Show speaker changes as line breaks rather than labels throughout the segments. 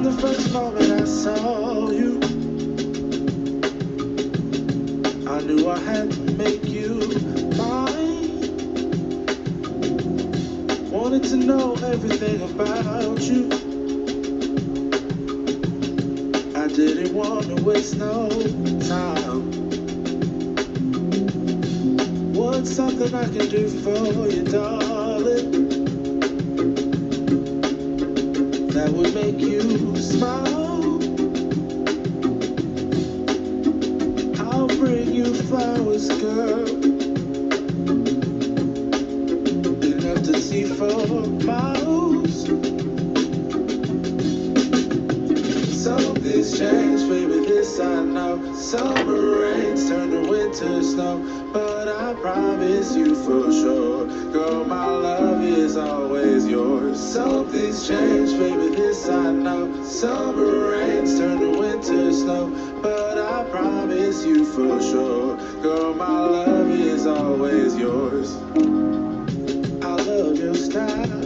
the first moment I saw you, I knew I had to make you mine. Wanted to know everything about you. I didn't want to waste no time. What's something I can do for you, darling, that would make you smile? I'll bring you flowers, girl, enough to see for miles. Something's changed, baby, this I know. Summer rains turn to winter snow, but I promise you for sure, girl, my love is always yours. Something's changed, baby, this I know. Summer rains turn to winter snow, but I promise you for sure, girl, my love is always yours. I love your style,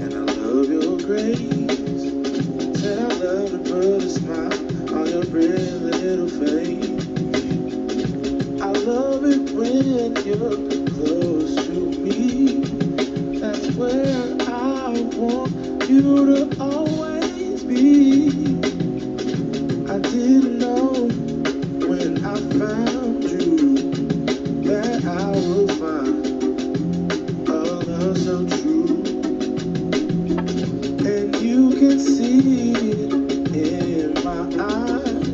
and I love your grace. Said I love to put a smile on your pretty little face. I love it when you're close to me. That's where I want you to always be. I didn't know when I found you that I would find a love so true. And you can see it in my eyes,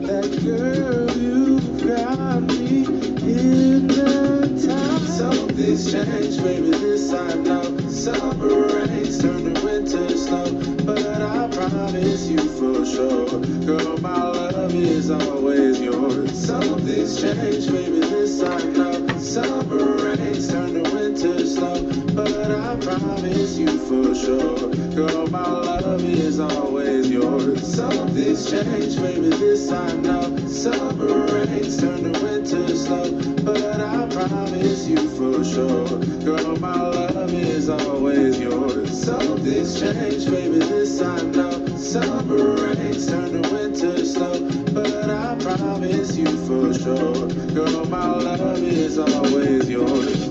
that girl, you've got me hypnotized. Something's changed, baby, this I know. Summer rains turn to winter snow, but I promise you for sure, girl, my love is always yours. Something's changed, baby, this I know. Summer rains turn to winter snow, but I promise you for sure, girl, my love is always yours. Something's changed, baby, this I know. Summer rains turn to winter snow, but I promise you for sure, girl, my love is always yours. Something's changed, baby, this I know. Summer rains turn to winter snow, but I promise you for sure, girl, my love is always yours.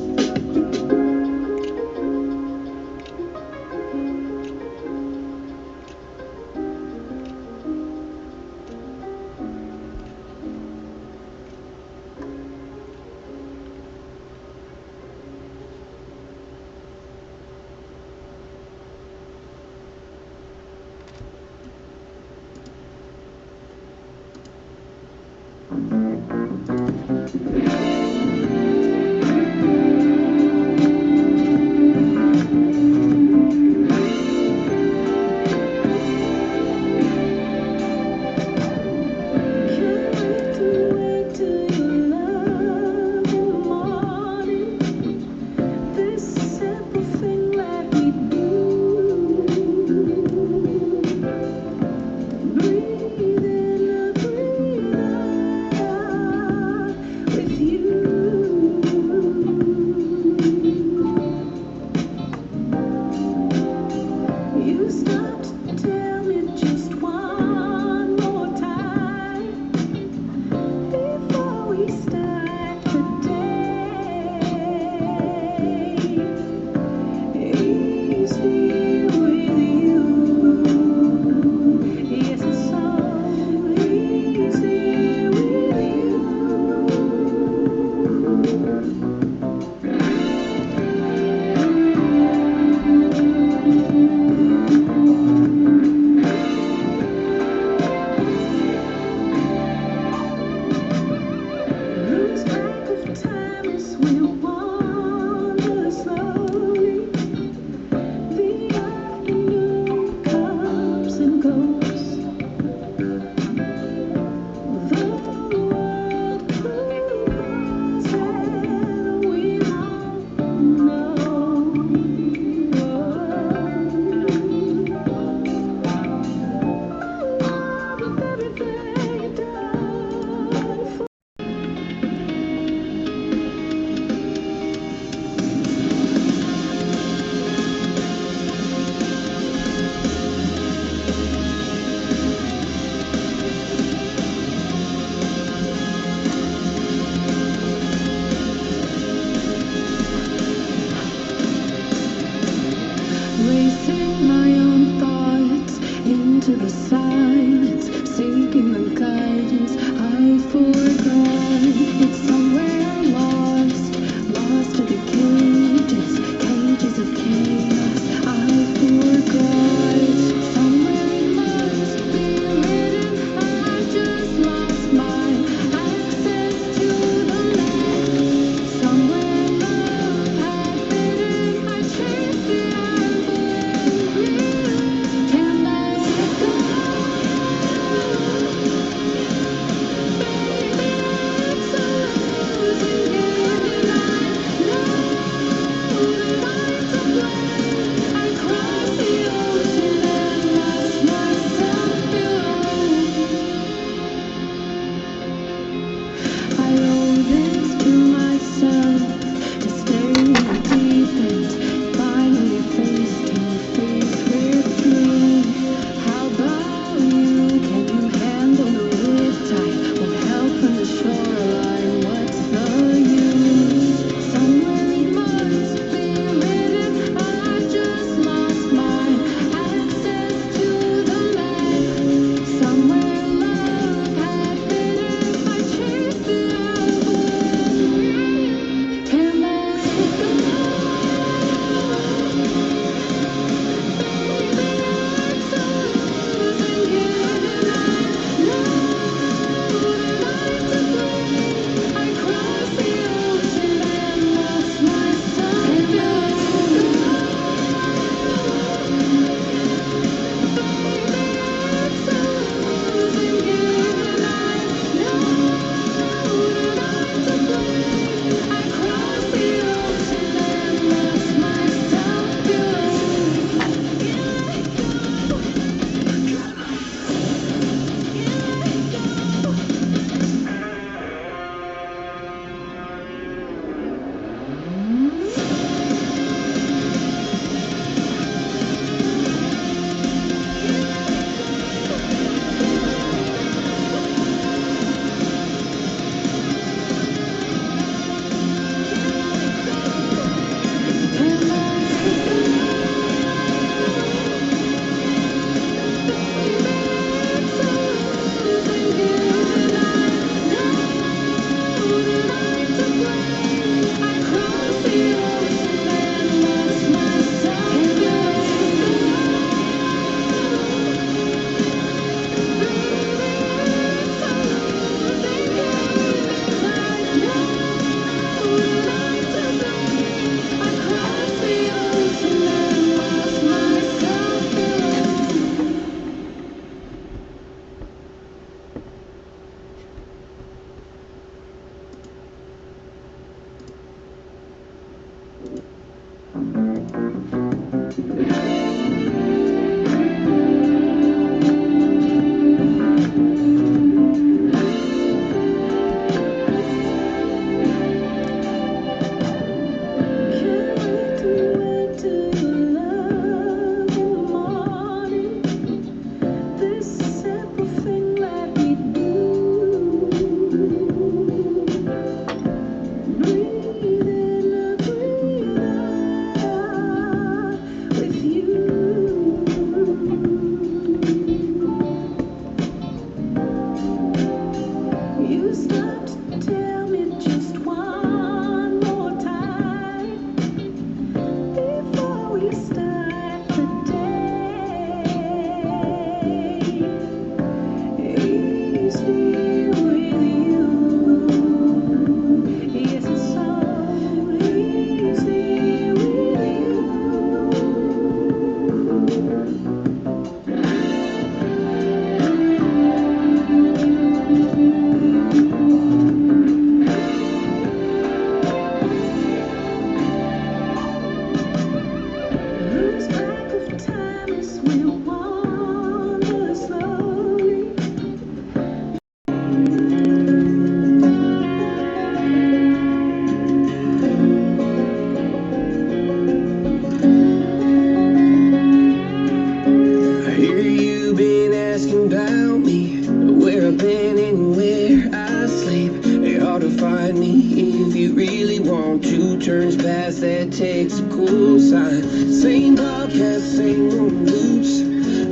everything about me, where I've been and where I sleep. It's hard to find me if you really want to. Turns past that takes a cool sign. Same podcast, same old loops.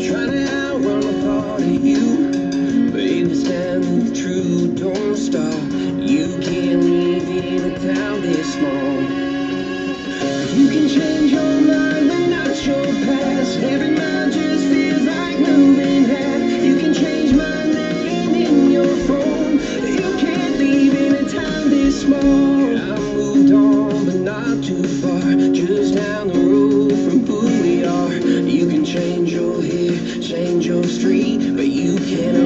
Trying to outrun the thought of you. Baby, stand the truth, don't stop. You can't live in a town this small. You can change your mind, but not your past. Every mind just feels like moving half. You can change my name in your phone. You can't leave in a town this small. I moved on, but not too far. Just down the road from who we are. You can change your hair, change your street, but you can't